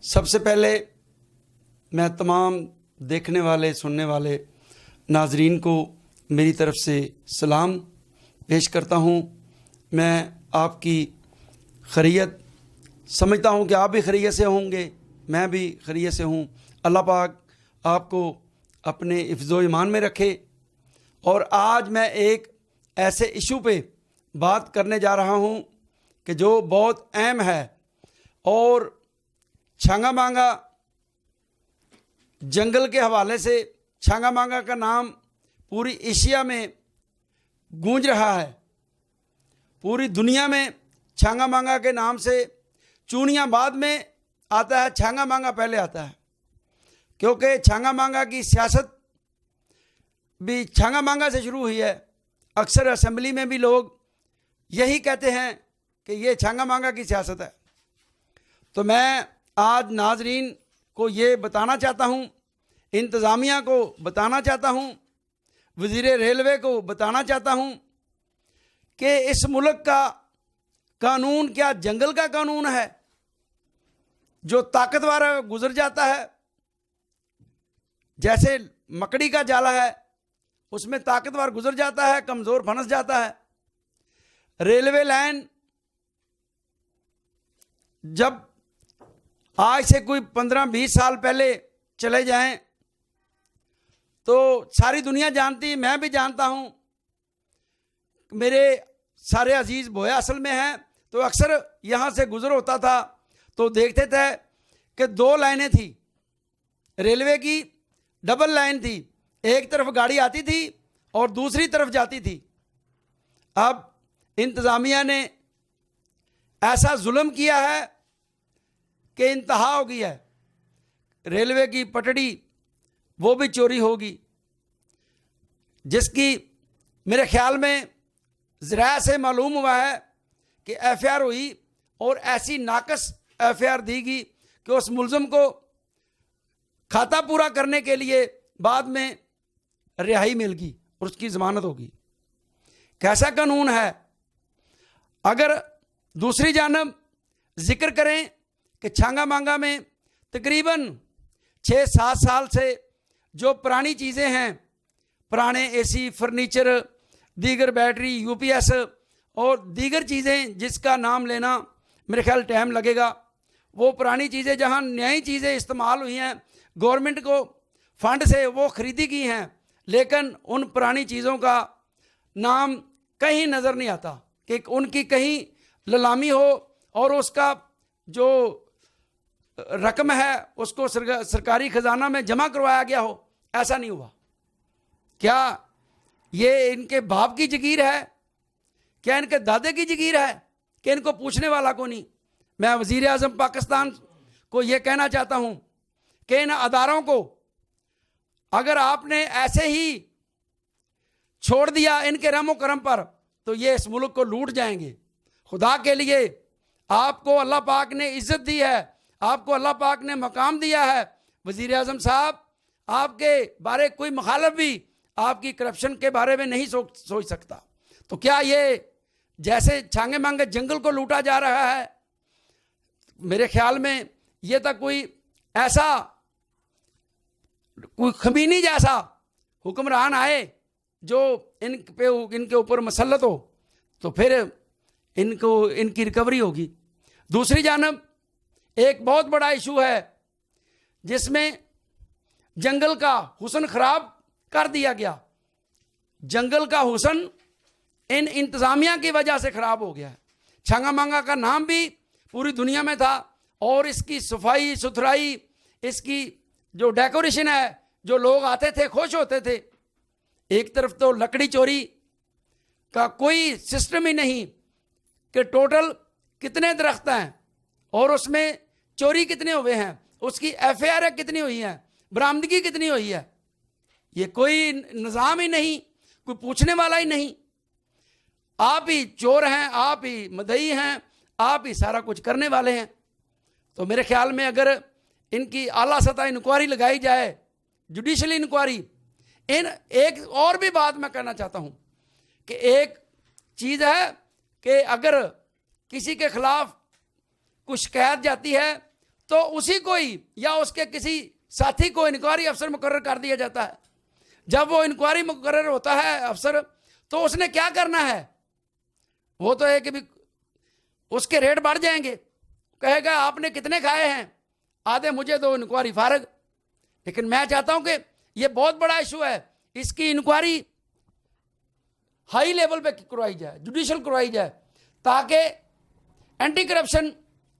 सबसे पहले मैं तमाम देखने वाले सुनने वाले नाजरीन को मेरी तरफ़ से सलाम पेश करता हूँ। मैं आपकी खैरियत समझता हूँ कि आप भी खैरियत से होंगे, मैं भी खैरियत से हूँ। अल्लाह पाक आपको अपने हिफ्ज़ो ईमान में रखे। और आज मैं एक ऐसे इशू पे बात करने जा रहा हूँ कि जो बहुत अहम है। और छांगा मांगा जंगल के हवाले से छांगा मांगा का नाम पूरी एशिया में गूंज रहा है। पूरी दुनिया में छांगा मांगा के नाम से चूड़ियाँ बाद में आता है, छांगा मांगा पहले आता है। क्योंकि छांगा मांगा की सियासत भी छांगा मांगा से शुरू हुई है। अक्सर असेंबली में भी लोग यही कहते हैं कि ये छांगा मांगा की सियासत है। तो मैं आज नाजरीन को ये बताना चाहता हूँ, इंतज़ामिया को बताना चाहता हूँ, वज़ीर रेलवे को बताना चाहता हूँ कि इस मुल्क का कानून क्या जंगल का कानून है जो ताकतवर गुजर जाता है। जैसे मकड़ी का जाला है, उसमें ताकतवर गुजर जाता है, कमज़ोर फंस जाता है। रेलवे लाइन जब आज से कोई 15-20 साल पहले चले जाएं तो सारी दुनिया जानती, मैं भी जानता हूं, मेरे सारे अजीज़ बोया असल में हैं, तो अक्सर यहाँ से गुजर होता था तो देखते थे कि 2 लाइनें थी रेलवे की, डबल लाइन थी। एक तरफ गाड़ी आती थी और दूसरी तरफ जाती थी। अब इंतज़ामिया ने ऐसा जुल्म किया है कि इंतहा हो गई है। रेलवे की पटड़ी वो भी चोरी होगी, जिसकी मेरे ख्याल में ज़राए से मालूम हुआ है कि एफआईआर हुई और ऐसी नाकस एफआईआर दी गई कि उस मुलज़म को खाता पूरा करने के लिए बाद में रिहाई मिल गई और उसकी ज़मानत होगी। कैसा कानून है। अगर दूसरी जानब जिक्र करें कि छांगा मांगा में तकरीबन 6-7 साल से जो पुरानी चीज़ें हैं, पुराने एसी, फर्नीचर, दीगर बैटरी, यूपीएस और दीगर चीज़ें जिसका नाम लेना मेरे ख्याल टाइम लगेगा, वो पुरानी चीज़ें जहां नई चीज़ें इस्तेमाल हुई हैं, गवर्नमेंट को फंड से वो ख़रीदी गई हैं, लेकिन उन पुरानी चीज़ों का नाम कहीं नज़र नहीं आता कि उनकी कहीं नीलामी हो और उसका जो रकम है उसको सरकारी ख़जाना में जमा करवाया गया हो। ऐसा नहीं हुआ। क्या ये इनके बाप की जगीर है? क्या इनके दादे की जगीर है कि इनको पूछने वाला को नहीं? मैं वज़ीर आज़म पाकिस्तान को ये कहना चाहता हूँ कि इन अदारों को अगर आपने ऐसे ही छोड़ दिया इनके रहमो करम पर तो ये इस मुल्क को लूट जाएंगे। खुदा के लिए आपको अल्लाह पाक ने इज़्ज़त दी है, आपको अल्लाह पाक ने मकाम दिया है। वज़ीर आज़म साहब, आपके बारे कोई मुखालिफ भी आपकी करप्शन के बारे में नहीं सोच सकता। तो क्या ये जैसे छांगे मांगे जंगल को लूटा जा रहा है, मेरे ख्याल में ये तक कोई ऐसा कोई खमीनी जैसा हुक्मरान आए जो इनके ऊपर मसल्लत हो तो फिर इनकी रिकवरी होगी। दूसरी जानब एक बहुत बड़ा इशू है जिसमें जंगल का हुस्न ख़राब कर दिया गया। जंगल का हुस्न इन इंतज़ामिया की वजह से ख़राब हो गया है। छांगा मांगा का नाम भी पूरी दुनिया में था और इसकी सफाई सुथराई, इसकी जो डेकोरेशन है, जो लोग आते थे खुश होते थे। एक तरफ तो लकड़ी चोरी का कोई सिस्टम ही नहीं कि टोटल कितने दरख्त हैं और उसमें चोरी कितने हुए हैं, उसकी एफआईआर कितनी हुई है, बरामदगी कितनी हुई है, ये कोई निज़ाम ही नहीं, कोई पूछने वाला ही नहीं। आप ही चोर हैं, आप ही मदई हैं, आप ही सारा कुछ करने वाले हैं। तो मेरे ख्याल में अगर इनकी आला सतह इंक्वायरी लगाई जाए, जुडिशल इंक्वायरी। एक और भी बात मैं कहना चाहता हूं कि एक चीज़ है कि अगर किसी के खिलाफ कुछ शिकायत जाती है तो उसी को ही या उसके किसी साथी को इंक्वायरी अफसर मुकर्रर कर दिया जाता है। जब वो इंक्वायरी मुकर्रर होता है अफसर, तो उसने क्या करना है, वो तो है कि भी उसके रेट बढ़ जाएंगे, कहेगा आपने कितने खाए हैं, आधे मुझे दो, इंक्वायरी फारग। लेकिन मैं चाहता हूं कि ये बहुत बड़ा इशू है, इसकी इंक्वायरी हाई लेवल पे करवाई जाए, जुडिशियल करवाई जाए, ताकि एंटी करप्शन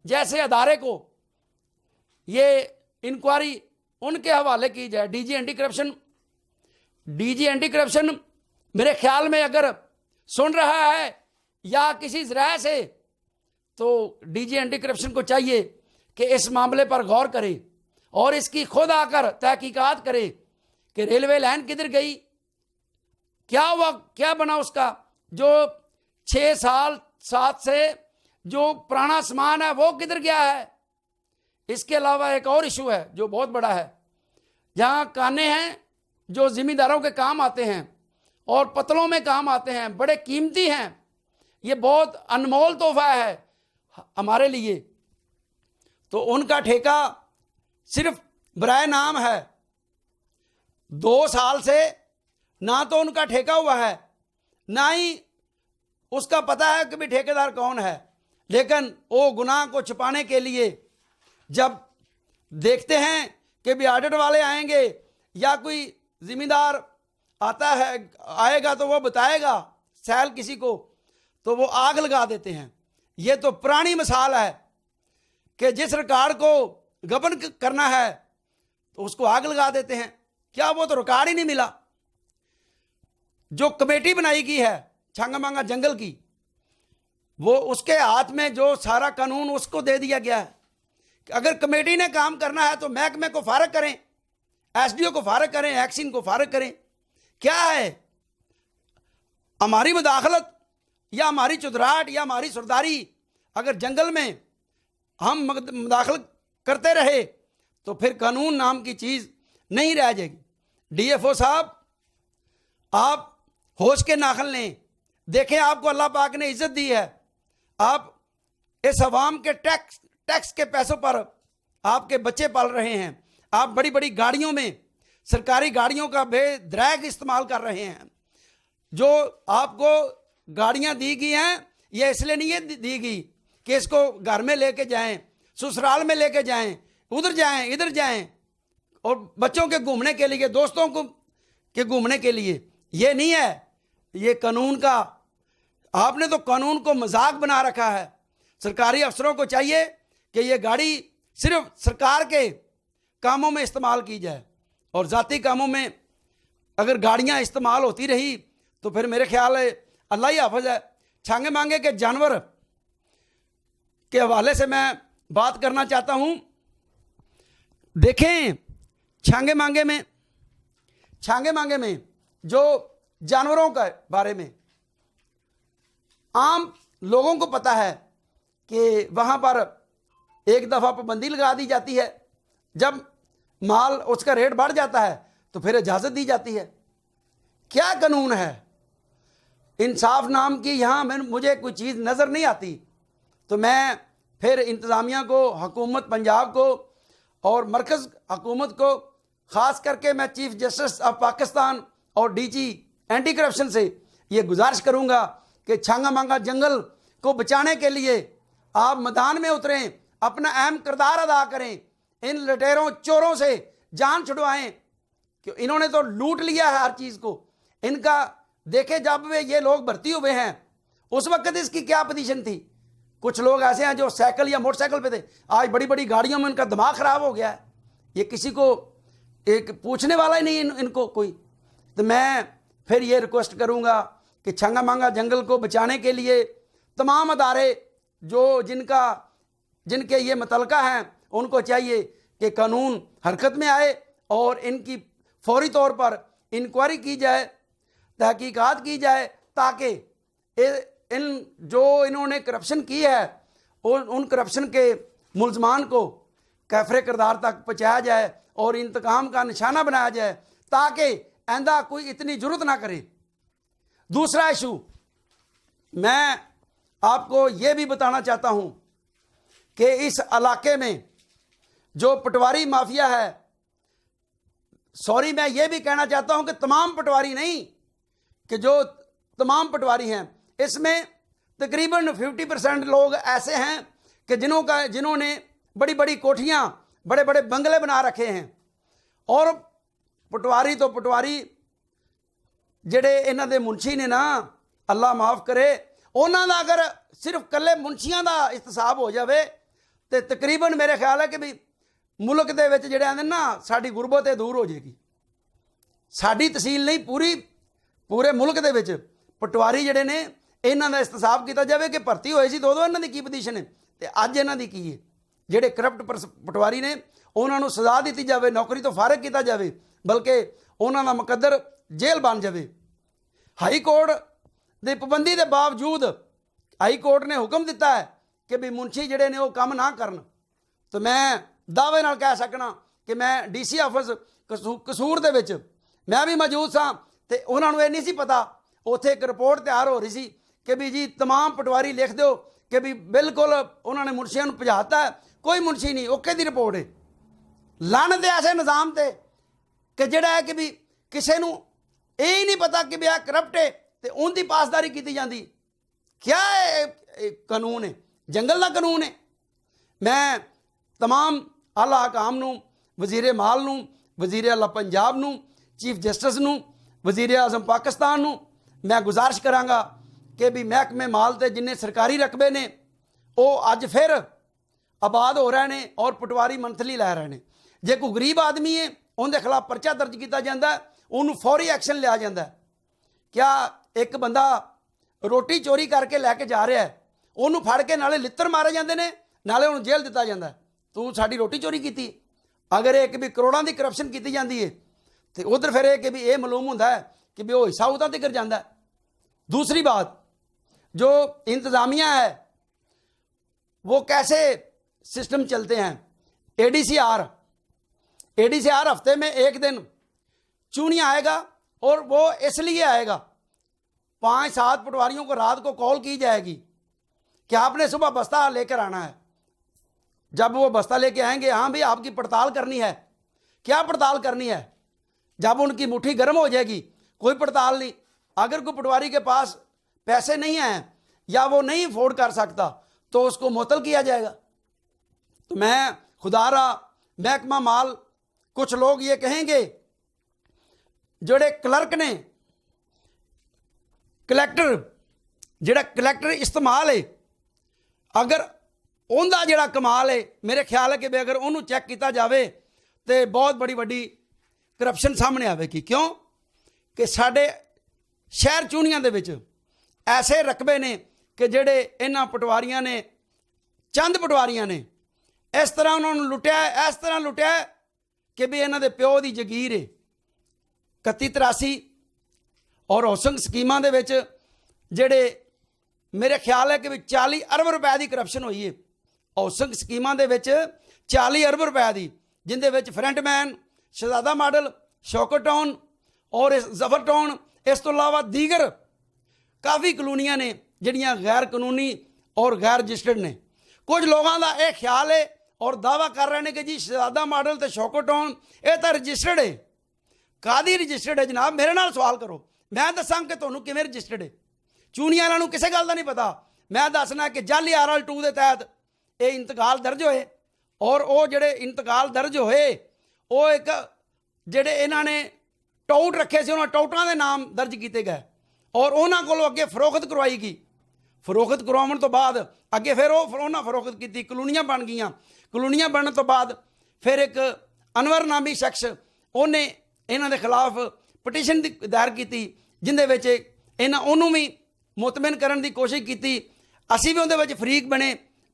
जैसे अदारे को ये इंक्वायरी उनके हवाले की जाए। डीजी एंटी करप्शन मेरे ख्याल में अगर सुन रहा है या किसी जराए से, तो डीजी एंटी करप्शन को चाहिए कि इस मामले पर गौर करे और इसकी खुद आकर तहकीकात करे कि रेलवे लाइन किधर गई, क्या हुआ, क्या बना उसका, जो 6 साल 7 से जो पुराना सामान है वो किधर गया है। इसके अलावा एक और इशू है जो बहुत बड़ा है, जहां काने हैं जो जिम्मेदारों के काम आते हैं और पतलों में काम आते हैं, बड़े कीमती हैं, ये बहुत अनमोल तोहफा है हमारे लिए, तो उनका ठेका सिर्फ बराए नाम है। 2 साल से ना तो उनका ठेका हुआ है, ना ही उसका पता है कि भी ठेकेदार कौन है। लेकिन वो गुनाह को छुपाने के लिए जब देखते हैं कि भी ऑडिट वाले आएंगे या कोई जिम्मेदार आता है आएगा तो वो बताएगा सैल किसी को, तो वो आग लगा देते हैं। ये तो पुरानी मिसाल है कि जिस रिकॉर्ड को गबन करना है तो उसको आग लगा देते हैं। क्या वो तो रिकॉर्ड ही नहीं मिला। जो कमेटी बनाई गई है छांगा मांगा जंगल की, वो उसके हाथ में जो सारा कानून उसको दे दिया गया है। अगर कमेटी ने काम करना है तो महकमे को फारग करें, एसडीओ को फारग करें, एक्सिन को फारग करें। क्या है हमारी मुदाखलत या हमारी चुदराहट या हमारी सरदारी, अगर जंगल में हम मुदाखलत करते रहे तो फिर कानून नाम की चीज़ नहीं रह जाएगी। डीएफओ साहब, आप होश के नाखन लें। देखें, आपको अल्लाह पाक ने इज्जत दी है, आप इस अवाम के टैक्स के पैसों पर आपके बच्चे पाल रहे हैं, आप बड़ी बड़ी गाड़ियों में सरकारी गाड़ियों का बेदरैग इस्तेमाल कर रहे हैं। जो आपको गाड़ियां दी गई हैं ये इसलिए नहीं दी गई कि इसको घर में लेके जाएं, ससुराल में लेके जाएं, उधर जाएं, इधर जाएं, और बच्चों के घूमने के लिए, दोस्तों को के घूमने के लिए। ये नहीं है। ये कानून का, आपने तो कानून को मजाक बना रखा है। सरकारी अफसरों को चाहिए कि ये गाड़ी सिर्फ सरकार के कामों में इस्तेमाल की जाए, और ज़ाती कामों में अगर गाड़ियां इस्तेमाल होती रही तो फिर मेरे ख्याल है अल्लाह ही हाफिज है। छांगे मांगे के जानवर के हवाले से मैं बात करना चाहता हूं। देखें, छांगे मांगे में जो जानवरों के बारे में आम लोगों को पता है कि वहाँ पर एक दफ़ा पाबंदी लगा दी जाती है, जब माल उसका रेट बढ़ जाता है तो फिर इजाज़त दी जाती है। क्या कानून है? इंसाफ नाम की यहाँ मुझे कोई चीज़ नज़र नहीं आती। तो मैं फिर इंतज़ामिया को, हुकूमत पंजाब को और मरकज़ हुकूमत को, ख़ास करके मैं चीफ जस्टिस ऑफ पाकिस्तान और डीजी एंटी करप्शन से ये गुजारिश करूँगा कि छांगा मांगा जंगल को बचाने के लिए आप मैदान में उतरें, अपना अहम किरदार अदा करें, इन लुटेरों चोरों से जान छुड़वाएं। कि इन्होंने तो लूट लिया है हर चीज़ को। इनका देखे, जब वे ये लोग भर्ती हुए हैं उस वक्त इसकी क्या पोजीशन थी। कुछ लोग ऐसे हैं जो साइकिल या मोटरसाइकिल पे थे, आज बड़ी बड़ी गाड़ियों में इनका दिमाग ख़राब हो गया है। ये किसी को एक पूछने वाला ही नहीं इनको कोई। तो मैं फिर ये रिक्वेस्ट करूँगा कि छांगा मांगा जंगल को बचाने के लिए तमाम अदारे जो जिनके ये मुतलका हैं उनको चाहिए कि कानून हरकत में आए और इनकी फौरी तौर पर इंक्वायरी की जाए, तहकीकात की जाए, ताकि इन्होंने करप्शन की है उन करप्शन के मुलजमान को कैफरे किरदार तक पहुँचाया जाए और इंतकाम का निशाना बनाया जाए, ताकि आइंदा कोई इतनी जरूरत ना करे। दूसरा इशू मैं आपको ये भी बताना चाहता हूँ कि इस इलाके में जो पटवारी माफिया है, सॉरी मैं ये भी कहना चाहता हूं कि तमाम पटवारी नहीं, कि जो तमाम पटवारी हैं, इसमें तकरीबन 50% लोग ऐसे हैं कि जिन्होंने बड़ी बड़ी कोठियां, बड़े बड़े बंगले बना रखे हैं। और पटवारी तो पटवारी ਜਿਹੜੇ ਇਹਨਾਂ ਦੇ ਮੁਨਸ਼ੀ ਨੇ ਨਾ, ਅੱਲਾ ਮਾਫ ਕਰੇ, ਉਹਨਾਂ ਦਾ ਅਗਰ ਸਿਰਫ ਕੱਲੇ ਮੁਨਸ਼ੀਆਂ ਦਾ ਇਸਤਸਾਬ ਹੋ ਜਾਵੇ ਤੇ ਤਕਰੀਬਨ ਮੇਰੇ ਖਿਆਲ ਹੈ ਕਿ ਵੀ ਮੁਲਕ ਦੇ ਵਿੱਚ ਜਿਹੜੇ ਆਂਦੇ ਨਾ ਸਾਡੀ ਗੁਰਬਤ ਦੂਰ ਹੋ ਜਾਏਗੀ। ਸਾਡੀ ਤਹਿਸੀਲ ਨਹੀਂ, ਪੂਰੇ ਮੁਲਕ ਦੇ ਵਿੱਚ ਪਟਵਾਰੀ ਜਿਹੜੇ ਨੇ ਇਹਨਾਂ ਦਾ ਇਸਤਸਾਬ ਕੀਤਾ ਜਾਵੇ ਕਿ ਭਰਤੀ ਹੋਏ ਸੀ ਦੋ ਇਹਨਾਂ ਦੀ ਕੀ ਪੋਜੀਸ਼ਨ ਹੈ ਤੇ ਅੱਜ ਇਹਨਾਂ ਦੀ ਕੀ ਹੈ। ਜਿਹੜੇ ਕਰਪਟ ਪਟਵਾਰੀ ਨੇ ਉਹਨਾਂ ਨੂੰ ਸਜ਼ਾ ਦਿੱਤੀ ਜਾਵੇ, ਨੌਕਰੀ ਤੋਂ ਫਾਰਗ ਕੀਤਾ ਜਾਵੇ, ਬਲਕਿ ਉਹਨਾਂ ਦਾ ਮੁਕੱਦਰ ਜੇਲ੍ਹ ਬਣ ਜਾਵੇ। ਹਾਈ ਕੋਰਟ ਦੀ ਪਾਬੰਦੀ ਦੇ ਬਾਵਜੂਦ ਹਾਈ ਕੋਰਟ ਨੇ ਹੁਕਮ ਦਿੱਤਾ ਹੈ ਕਿ ਵੀ ਮੁਨਸ਼ੀ ਜਿਹੜੇ ਨੇ ਉਹ ਕੰਮ ਨਾ ਕਰਨ। ਤਾਂ ਮੈਂ ਦਾਅਵੇ ਨਾਲ ਕਹਿ ਸਕਣਾ ਕਿ ਮੈਂ DC ਆਫਿਸ ਕਸੂਰ ਦੇ ਵਿੱਚ ਮੈਂ ਵੀ ਮੌਜੂਦ ਸਾਂ ਤੇ ਉਹਨਾਂ ਨੂੰ ਇਹ ਨਹੀਂ ਸੀ ਪਤਾ। ਉੱਥੇ ਇੱਕ ਰਿਪੋਰਟ ਤਿਆਰ ਹੋ ਰਹੀ ਸੀ ਕਿ ਵੀ ਜੀ तमाम ਪਟਵਾਰੀ ਲਿਖ ਦਿਓ ਕਿ ਵੀ ਬਿਲਕੁਲ ਉਹਨਾਂ ਨੇ ਮੁਨਸ਼ੀਆਂ ਨੂੰ ਭਜਾਤਾ ਹੈ, ਕੋਈ ਮੁਨਸ਼ੀ ਨਹੀਂ, ਓਕੇ ਦੀ ਰਿਪੋਰਟ ਹੈ। ਲਾਨਤ ਹੈ ਐਸੇ ਨਿਜ਼ਾਮ ਤੇ ਕਿ ਜਿਹੜਾ ਹੈ ਕਿ ਵੀ ਕਿਸੇ ਨੂੰ ਇਹ ਹੀ ਨਹੀਂ ਪਤਾ ਕਿ ਵੀ ਇਹ ਕਰਪਟ ਹੈ ਤੇ ਉਹਦੀ ਪਾਸਦਾਰੀ ਕੀਤੀ ਜਾਂਦੀ। ਕਿਆ ਇਹ ਕਾਨੂੰਨ ਹੈ? ਜੰਗਲ ਦਾ ਕਾਨੂੰਨ ਹੈ। ਮੈਂ तमाम ਆਲਾ ਹਕਾਮ ਨੂੰ, ਵਜ਼ੀਰ ਮਾਲ ਨੂੰ, ਵਜ਼ੀਰ ਆਲਾ ਪੰਜਾਬ ਨੂੰ, ਚੀਫ ਜਸਟਿਸ ਨੂੰ, ਵਜ਼ੀਰ ਆਜ਼ਮ ਪਾਕਿਸਤਾਨ ਨੂੰ ਮੈਂ ਗੁਜ਼ਾਰਿਸ਼ ਕਰਾਂਗਾ ਕਿ ਵੀ ਮਹਿਕਮੇ ਮਾਲ ਤੇ ਜਿੰਨੇ ਸਰਕਾਰੀ ਰਕਬੇ ਨੇ ਉਹ ਅੱਜ ਫਿਰ ਆਬਾਦ ਹੋ ਰਹੇ ਨੇ ਔਰ ਪਟਵਾਰੀ ਮੰਥਲੀ ਲੈ ਰਹੇ ਨੇ। ਜੇ ਕੋਈ ਗਰੀਬ ਆਦਮੀ ਹੈ ਉਹਦੇ ਖਿਲਾਫ ਪਰਚਾ ਦਰਜ ਕੀਤਾ ਜਾਂਦਾ, ਉਹਨੂੰ ਫੌਰੀ ਐਕਸ਼ਨ ਲਿਆ ਜਾਂਦਾ। ਕਿਆ ਇੱਕ ਬੰਦਾ ਰੋਟੀ ਚੋਰੀ ਕਰਕੇ ਲੈ ਕੇ ਜਾ ਰਿਹਾ ਹੈ, ਉਹਨੂੰ ਫੜ ਕੇ ਨਾਲੇ ਲਿੱਤਰ ਮਾਰੇ ਜਾਂਦੇ ਨੇ, ਨਾਲੇ ਉਹਨੂੰ ਜੇਲ੍ਹ ਦਿੱਤਾ ਜਾਂਦਾ, ਤੂੰ ਸਾਡੀ ਰੋਟੀ ਚੋਰੀ ਕੀਤੀ। ਅਗਰ ਇਹ ਕਿ ਵੀ ਕਰੋੜਾਂ ਦੀ ਕਰਪਸ਼ਨ ਕੀਤੀ ਜਾਂਦੀ ਹੈ ਤੇ ਉਧਰ ਫਿਰ ਇਹ ਕਿ ਵੀ ਇਹ ਮਾਲੂਮ ਹੁੰਦਾ ਹੈ कि भी वो हिस्सा उतना तक जाता है। दूसरी बात, जो इंतज़ामिया है वो कैसे सिस्टम चलते हैं। ADCR हफ्ते में एक दिन चूनिया आएगा और वो इसलिए आएगा 5-7 पटवारियों को रात को कॉल की जाएगी कि आपने सुबह बस्ता लेकर आना है। जब वो बस्ता लेके आएंगे, हाँ भाई आपकी पड़ताल करनी है। क्या पड़ताल करनी है? जब उनकी मुट्ठी गर्म हो जाएगी, कोई पड़ताल नहीं। अगर कोई पटवारी के पास पैसे नहीं हैं या वो नहीं अफोर्ड कर सकता तो उसको मुअत्तल किया जाएगा। तो मैं खुदारा महकमा माल, कुछ लोग ये कहेंगे जोड़े क्लर्क ने, कलैक्टर इस्तेमाल है, अगर उनका जोड़ा कमाल है, मेरे ख्याल है कि अगर उन्होंने चैक किया जाए तो बहुत बड़ी करप्शन सामने आएगी। क्यों कि साढ़े शहर चूनिया दे विच ऐसे रकबे ने कि जेड़े इन्हां पटवारियां ने, चंद पटवारियां ने इस तरह उन्होंने लुटिया, इस तरह लुटिया कि भी इन्हां दे प्यो दी जगीर है। 31-83 और हाउसिंग स्कीमां दे विच जेड़े मेरे ख्याल है कि 40 अरब रुपए की करप्शन हुई है। हाउसिंग स्कीमां दे विच 40 अरब रुपए की, जिंदे विच फ्रंटमैन, शहजादा मॉडल, शौकत टाउन और जफर टाउन, इस तो इलावा दीगर काफ़ी कलोनियां ने जिहड़ियां गैर कानूनी और गैर रजिस्टर्ड ने। कुछ लोगों का यह ख्याल है और दावा कर रहे हैं कि जी शहजादा मॉडल तो शौकत टाउन ये तो रजिस्टर्ड है। कादी रजिस्टर्ड है जनाब? मेरे नाल सवाल करो, मैं दसां कि तुहानूं किवें रजिस्टर्ड है। चूनिया वालों किसी गल का नहीं पता। मैं दसना कि जाली RL 2 के तहत ये इंतकाल दर्ज होए और वो जोड़े इंतकाल दर्ज होए वो एक जोड़े इन्होंने टाउट रखे से उन्होंने टाउटां के नाम दर्ज किए गए और उन्होंने को अगे फरोख्त करवाई गई। फरोख्त करवाने तो बाद अगे फिर उन्होंने फरोख्त की, कलोनियां बन गई। कलोनियां बनने तो बाद फिर एक अनवर नामी शख्स उन्हें इन्हों के खिलाफ पटिशन दायर की, जिंदे विच इन्हां उन्होंने भी मुतमिन करने की कोशिश की। असी भी उहदे विच फरीक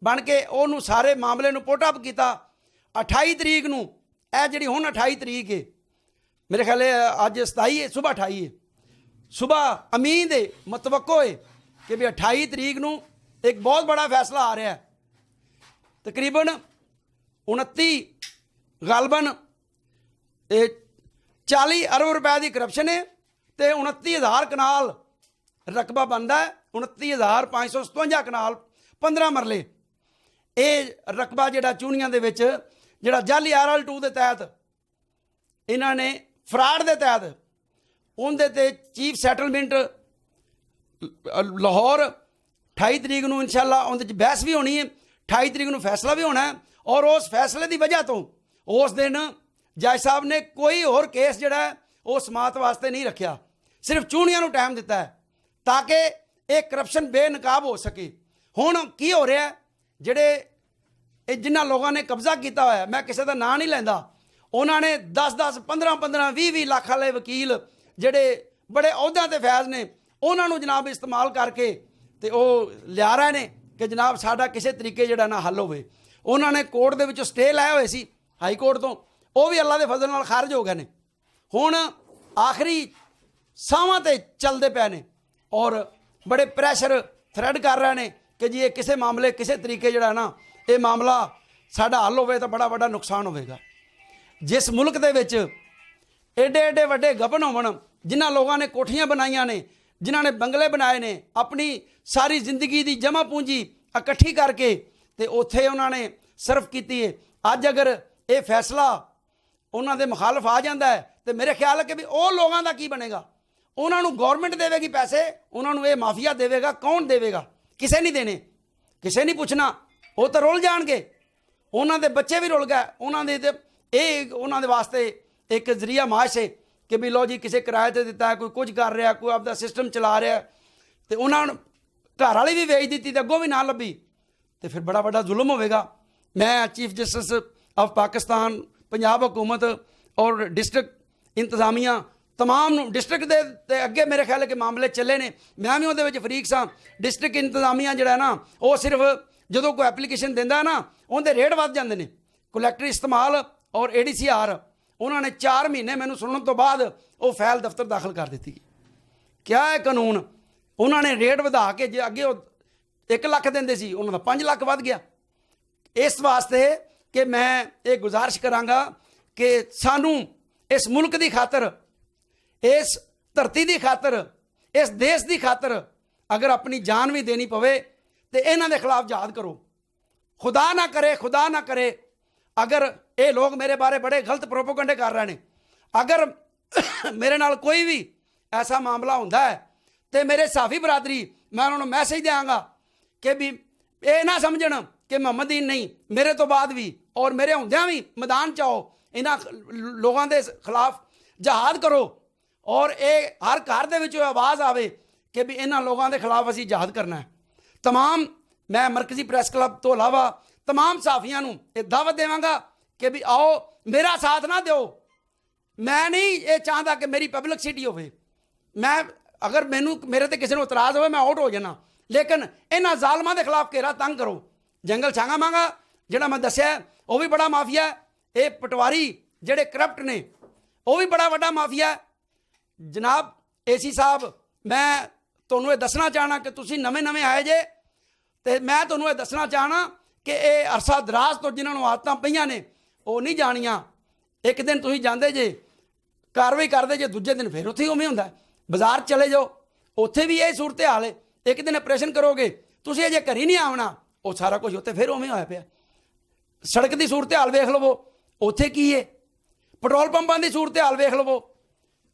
बन के उन्होंने सारे मामले में पुट अप किया। 28 तरीक नूं यह जिहड़ी हुण 28 तरीक है, मेरे ख्याल अज 27 है, सुबह 28 है, सुबह उम्मीद है, मतवक्को है कि भी 28 तरीक नूं एक बहुत बड़ा फैसला आ रहा है। तकरीबन 29 गालबन 40 अरब रुपए की करप्शन है तो 29,000 कनाल रकबा बनता है। 29,557 कनाल 15 मरले ये रकबा जिहड़ा चूनियां दे विच ਜਿਹੜਾ ਜਾਲੀ RL2 ਦੇ ਤਹਿਤ ਇਹਨਾਂ ਨੇ ਫਰਾਡ ਦੇ ਤਹਿਤ ਉਹਦੇ ਤੇ ਚੀਫ ਸੈਟਲਮੈਂਟ ਲਾਹੌਰ 28 ਤਰੀਕ ਨੂੰ ਇਨਸ਼ਾਅੱਲਾ ਉਹਦੇ 'ਚ ਬਹਿਸ ਵੀ ਹੋਣੀ ਹੈ, 28 ਤਰੀਕ ਨੂੰ ਫੈਸਲਾ ਵੀ ਹੋਣਾ ਹੈ। ਔਰ ਉਸ ਫੈਸਲੇ ਦੀ ਵਜ੍ਹਾ ਤੋਂ ਉਸ ਦਿਨ ਜੱਜ ਸਾਹਿਬ ਨੇ ਕੋਈ ਹੋਰ ਕੇਸ ਜਿਹੜਾ ਹੈ ਉਹ ਸਮਾਤ ਵਾਸਤੇ ਨਹੀਂ ਰੱਖਿਆ, ਸਿਰਫ ਚੂਣੀਆਂ ਨੂੰ ਟਾਈਮ ਦਿੱਤਾ ਹੈ ਤਾਂ ਕਿ ਇਹ ਕਰਪਸ਼ਨ ਬੇਨਕਾਬ ਹੋ ਸਕੇ। ਹੁਣ ਕੀ ਹੋ ਰਿਹਾ, ਜਿਹੜੇ ਇਹ ਜਿਨ੍ਹਾਂ ਲੋਕਾਂ ਨੇ ਕਬਜ਼ਾ ਕੀਤਾ ਹੋਇਆ, ਮੈਂ ਕਿਸੇ ਦਾ ਨਾਂ ਨਹੀਂ ਲੈਂਦਾ, ਉਹਨਾਂ ਨੇ 10-10 15-15 20-20 ਲੱਖ ਵਾਲੇ ਵਕੀਲ ਜਿਹੜੇ ਬੜੇ ਅਹੁਦਿਆਂ ਤੇ ਫੈਜ਼ ਨੇ, ਉਹਨਾਂ ਨੂੰ ਜਨਾਬ ਇਸਤੇਮਾਲ ਕਰਕੇ ਤੇ ਉਹ ਲਿਆ ਰਹੇ ਨੇ ਕਿ ਜਨਾਬ ਸਾਡਾ ਕਿਸੇ ਤਰੀਕੇ ਜਿਹੜਾ ਨਾ ਹੱਲ ਹੋਵੇ। ਉਹਨਾਂ ਨੇ ਕੋਰਟ ਦੇ ਵਿੱਚੋਂ ਸਟੇ ਲਾਏ ਹੋਏ ਸੀ ਹਾਈ ਕੋਰਟ ਤੋਂ, ਉਹ ਵੀ ਅੱਲਾ ਦੇ ਫਜ਼ਲ ਨਾਲ ਖਾਰਜ ਹੋ ਗਏ ਨੇ। ਹੁਣ ਆਖਰੀ ਸਾਹਾਂ ਤੇ ਚੱਲਦੇ ਪਏ ਨੇ ਔਰ ਬੜੇ ਪ੍ਰੈਸ਼ਰ ਥ੍ਰੈਡ ਕਰ ਰਹੇ ਨੇ ਕਿ ਜੀ ਇਹ ਕਿਸੇ ਮਾਮਲੇ ਕਿਸੇ ਤਰੀਕੇ ਜਿਹੜਾ ਨਾ ਇਹ ਮਾਮਲਾ ਸਾਡਾ ਹੱਲ ਹੋਵੇ ਤਾਂ ਬੜਾ ਵੱਡਾ ਨੁਕਸਾਨ ਹੋਵੇਗਾ। ਜਿਸ ਮੁਲਕ ਦੇ ਵਿੱਚ ਏਡੇ ਏਡੇ ਵੱਡੇ ਗਬਨ ਹੋਵਣ, ਜਿਨ੍ਹਾਂ ਲੋਕਾਂ ਨੇ ਕੋਠੀਆਂ ਬਣਾਈਆਂ ਨੇ, ਜਿਨ੍ਹਾਂ ਨੇ ਬੰਗਲੇ ਬਣਾਏ ਨੇ, ਆਪਣੀ ਸਾਰੀ ਜ਼ਿੰਦਗੀ ਦੀ ਜਮ੍ਹਾਂ ਪੂੰਜੀ ਇਕੱਠੀ ਕਰਕੇ ਤੇ ਉੱਥੇ ਉਹਨਾਂ ਨੇ ਸਰਫ ਕੀਤੀ ਹੈ, ਅੱਜ ਅਗਰ ਇਹ ਫੈਸਲਾ ਉਹਨਾਂ ਦੇ ਮੁਖਾਲਫ ਆ ਜਾਂਦਾ ਹੈ ਤੇ ਮੇਰੇ ਖਿਆਲ ਹੈ ਕਿ ਵੀ ਉਹ ਲੋਕਾਂ ਦਾ ਕੀ ਬਣੇਗਾ। ਉਹਨਾਂ ਨੂੰ ਗੌਰਮੈਂਟ ਦੇਵੇਗੀ ਪੈਸੇ, ਉਹਨਾਂ ਨੂੰ ਇਹ ਮਾਫੀਆ ਦੇਵੇਗਾ, ਕੌਣ ਦੇਵੇਗਾ? ਕਿਸੇ ਨਹੀਂ ਦੇਣੇ, ਕਿਸੇ ਨਹੀਂ ਪੁੱਛਣਾ, ਉਹ ਤਾਂ ਰੁਲ ਜਾਣਗੇ। ਉਹਨਾਂ ਦੇ ਬੱਚੇ ਵੀ ਰੁਲ ਗਏ, ਉਹਨਾਂ ਦੇ ਇਹ ਉਹਨਾਂ ਦੇ ਵਾਸਤੇ ਇੱਕ ਜ਼ਰੀਆ ਮਾਸ਼ ਹੈ ਕਿ ਵੀ ਲੋ ਜੀ ਕਿਸੇ ਕਿਰਾਏ ਤੇ ਦਿੱਤਾ ਹੈ, ਕੋਈ ਕੁਝ ਕਰ ਰਿਹਾ, ਕੋਈ ਆਪਦਾ ਸਿਸਟਮ ਚਲਾ ਰਿਹਾ ਤੇ ਉਹਨਾਂ ਨੂੰ ਘਰ ਵਾਲੀ ਵੀ ਵੇਚ ਦਿੱਤੀ ਤੇ ਅੱਗੋਂ ਵੀ ਨਾ ਲੱਭੀ ਤੇ ਫਿਰ ਬੜਾ ਵੱਡਾ ਜ਼ੁਲਮ ਹੋਵੇਗਾ। ਮੈਂ chief justice of Pakistan, Punjab ਹਕੂਮਤ ਔਰ ਡਿਸਟ੍ਰਿਕਟ ਇੰਤਜ਼ਾਮੀਆ तमाम ਨੂੰ, ਡਿਸਟ੍ਰਿਕਟ ਦੇ ਤੇ ਅੱਗੇ ਮੇਰੇ ਖਿਆਲ ਹੈ ਕਿ ਮਾਮਲੇ ਚੱਲੇ ਨੇ, ਮੈਂ ਵੀ ਉਹਦੇ ਵਿੱਚ ਫਰੀਕ ਸਾਂ। ਡਿਸਟ੍ਰਿਕਟ ਇੰਤਜ਼ਾਮੀਆ ਜਿਹੜਾ ਨਾ ਉਹ ਸਿਰਫ ਜਦੋਂ ਕੋਈ ਐਪਲੀਕੇਸ਼ਨ ਦਿੰਦਾ ਨਾ ਉਹਦੇ ਰੇਟ ਵੱਧ ਜਾਂਦੇ ਨੇ। ਕਲੈਕਟਰ ਇਸਤੇਮਾਲ ਔਰ ADCR ਉਹਨਾਂ ਨੇ 4 ਮਹੀਨੇ ਮੈਨੂੰ ਸੁਣਨ ਤੋਂ ਬਾਅਦ ਉਹ ਫਾਈਲ ਦਫ਼ਤਰ ਦਾਖਲ ਕਰ ਦਿੱਤੀ। ਕਿਆ ਹੈ ਕਾਨੂੰਨ? ਉਹਨਾਂ ਨੇ ਰੇਟ ਵਧਾ ਕੇ, ਜੇ ਅੱਗੇ ਉਹ 1 ਲੱਖ ਦਿੰਦੇ ਸੀ ਉਹਨਾਂ ਦਾ 5 ਲੱਖ ਵੱਧ ਗਿਆ। ਇਸ ਵਾਸਤੇ ਕਿ ਮੈਂ ਇਹ ਗੁਜ਼ਾਰਿਸ਼ ਕਰਾਂਗਾ ਕਿ ਸਾਨੂੰ ਇਸ ਮੁਲਕ ਦੀ ਖਾਤਰ, ਇਸ ਧਰਤੀ ਦੀ ਖਾਤਰ, ਇਸ ਦੇਸ਼ ਦੀ ਖਾਤਰ ਅਗਰ ਆਪਣੀ ਜਾਨ ਵੀ ਦੇਣੀ ਪਵੇ ਤੇ ਇਹਨਾਂ ਦੇ ਖਿਲਾਫ ਜਹਾਦ ਕਰੋ। ਖੁਦਾ ਨਾ ਕਰੇ, ਖੁਦਾ ਨਾ ਕਰੇ ਅਗਰ ਇਹ ਲੋਕ ਮੇਰੇ ਬਾਰੇ ਬੜੇ ਗਲਤ ਪ੍ਰੋਪੇਗੈਂਡੇ ਕਰ ਰਹੇ ਨੇ, ਅਗਰ ਮੇਰੇ ਨਾਲ ਕੋਈ ਵੀ ਐਸਾ ਮਾਮਲਾ ਹੁੰਦਾ ਹੈ ਤੇ ਮੇਰੇ ਸਾਫੀ ਬਰਾਦਰੀ, ਮੈਂ ਉਹਨਾਂ ਨੂੰ ਮੈਸੇਜ ਦਿਆਂਗਾ ਕਿ ਵੀ ਇਹ ਨਾ ਸਮਝਣ ਕਿ ਮੁਹੰਮਦੀਨ ਨਹੀਂ, ਮੇਰੇ ਤੋਂ ਬਾਅਦ ਵੀ ਔਰ ਮੇਰੇ ਹੁੰਦਿਆਂ ਵੀ ਮੈਦਾਨ 'ਚ ਆਓ, ਇਹਨਾਂ ਲੋਕਾਂ ਦੇ ਖਿਲਾਫ ਜਹਾਦ ਕਰੋ ਔਰ ਇਹ ਹਰ ਘਰ ਦੇ ਵਿੱਚ ਆਵਾਜ਼ ਆਵੇ ਕਿ ਵੀ ਇਹਨਾਂ ਲੋਕਾਂ ਦੇ ਖਿਲਾਫ ਅਸੀਂ ਜਹਾਦ ਕਰਨਾ ਹੈ। तमाम मैं मरकजी प्रेस क्लब तो अलावा तमाम साफियां ये दावत देवांगा कि भी आओ मेरा साथ ना दो। मैं नहीं ये चाहता कि मेरी पब्लिसिटी हो, मैं अगर मैनू मेरे ते किसी को इतराज़ हो मैं आउट हो जाना, लेकिन इन्हां जालमां दे खिलाफ घेरा तंग करो। जंगल छांगा मांगा जिहड़ा मैं दस्सिया वो भी बड़ा माफिया है, ये पटवारी जिहड़े करप्ट ने वो भी बड़ा वड्डा माफिया है। जनाब AC साहब मैं तुहानूं ये दसना चाहना कि तुसीं नवें नवें आए जे ते मैं तुहानूं ये दसना चाहना कि ये अरसा दराज तो जिन्होंने आदतां पईयां ने वो नहीं जानियां। एक दिन तुसीं जांदे जे कार्रवाई करदे जे, दूजे दिन फिर उत्थे उवें हुंदा। बाजार चले जाओ उत्थे भी यही सूरत हाल है, एक दिन ऑपरेशन करोगे तुसीं अजे घर ही नहीं आवना, वो सारा कुछ उत्थे फिर उवें होया पिया। सड़क की सूरत हाल वेख लवो उत्थे की है, पेट्रोल पंपां की सूरत हाल वेख लवो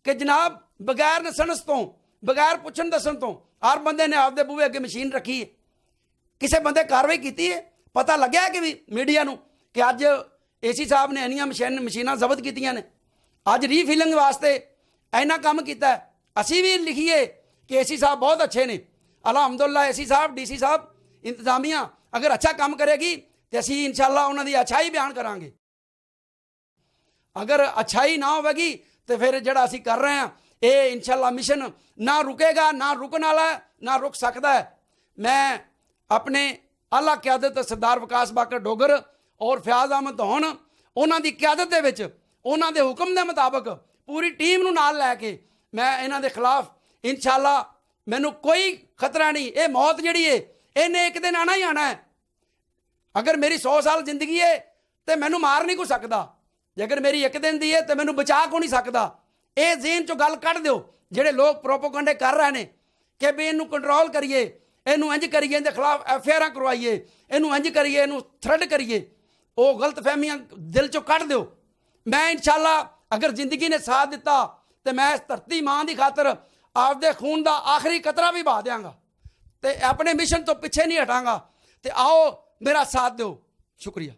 कि जनाब बगैर नसनस तो बगैर पुछन दसन तो हर बंदे ने आपदे बूहे अगे मशीन रखी है। किसी बंदे कार्रवाई की है, पता लग्या है कि भी मीडिया नूं कि अज AC साहब ने इन्नियां मशीनां जब्त कीतियां ने, अज रीफिलिंग वास्ते इन्ना काम किया। असी भी लिखीए कि AC साहब बहुत अच्छे ने, अलहमदुलिल्लाह AC साहब DC साहब इंतजामिया अगर अच्छा काम करेगी तो असी इंशाअल्लाह उन्होंने अच्छाई बयान करांगे। अगर अच्छाई ना होगी तो फिर जिहड़ा असी कर रहे हैं ये इंशाअल्लाह मिशन ना रुकेगा, ना रुकने वाला है, ना रुक सकता है। मैं अपने आला क्यादत सरदार विकास बाकर डोगर और फयाज अहमद धौन उन्हां दी क्यादत दे विच उन्हां दे हुक्म दे मुताबक पूरी टीम नूं नाल लैके मैं इन्हां दे खिलाफ इंशाअल्लाह मैनूं कोई खतरा नहीं। ये मौत जिहड़ी है इन्हें एक दिन आना ही आना है। अगर मेरी 100 साल जिंदगी है तो मैनूं मार नहीं कोई सकता, जे अगर मेरी एक दिन दी है तो मैनूं बचा को नहीं सकता। ये जेन चो गल कढ़ दो जिहड़े लोग प्रोपोगंडे कर रहे हैं कि भी इनू कंट्रोल करिए, इनू इंज करिए, इनके खिलाफ FIR करवाइए, इनू इंज करिए, इनू थ्रेड करिए, वो गलत फहमियां दिल चो कढ़ दो। मैं इंशाअल्लाह अगर जिंदगी ने साथ दिता तो मैं इस धरती मां की खातर आपदे खून का आखिरी कतरा भी बहा देंगा तो अपने मिशन तो पिछे नहीं हटांगा। तो आओ मेरा साथ दो। शुक्रिया।